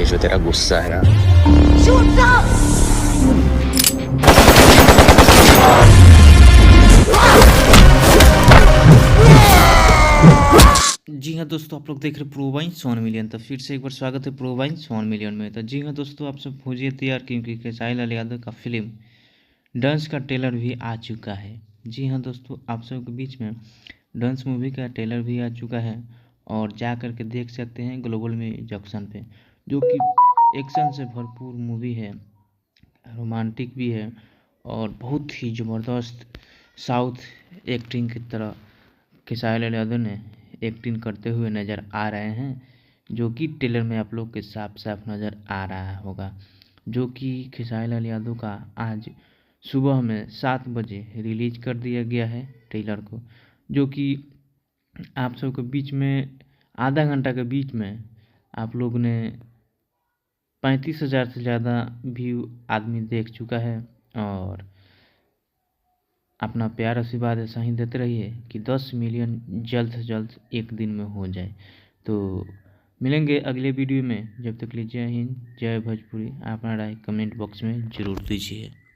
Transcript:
जो तेरा गुस्सा है ना। जी हाँ दोस्तों, आप लोग देख रहे प्रो वाइन्स 1 मिलियन। तो फिर से एक बार स्वागत है प्रो वाइन्स 1 मिलियन में। तो जी हाँ दोस्तों, आप सब खोजिए तैयार, क्योंकि खेसारी लाल यादव का फिल्म डंस का ट्रेलर भी आ चुका है। जी हाँ दोस्तों, आप सब के बीच में डंस मूवी का ट्रेलर भी आ चुका है और जा कर के देख सकते हैं ग्लोबल में जंक्शन पे, जो कि एक्शन से भरपूर मूवी है, रोमांटिक भी है और बहुत ही ज़बरदस्त साउथ एक्टिंग की तरह खेसारी लाल यादव ने एक्टिंग करते हुए नज़र आ रहे हैं, जो कि ट्रेलर में आप लोग के साफ साफ नज़र आ रहा होगा। जो कि खेसारी लाल यादव का आज सुबह में 7 बजे रिलीज कर दिया गया है ट्रेलर को, जो कि आप सबके बीच में आधा घंटा के बीच में आप लोग ने 35,000 से ज़्यादा व्यू आदमी देख चुका है। और अपना प्यार आशीर्वाद ऐसा ही देते रहिए कि 10 मिलियन जल्द से जल्द एक दिन में हो जाए। तो मिलेंगे अगले वीडियो में, जब तक के लिए जय हिंद जय भोजपुरी। अपना राय कमेंट बॉक्स में ज़रूर दीजिए।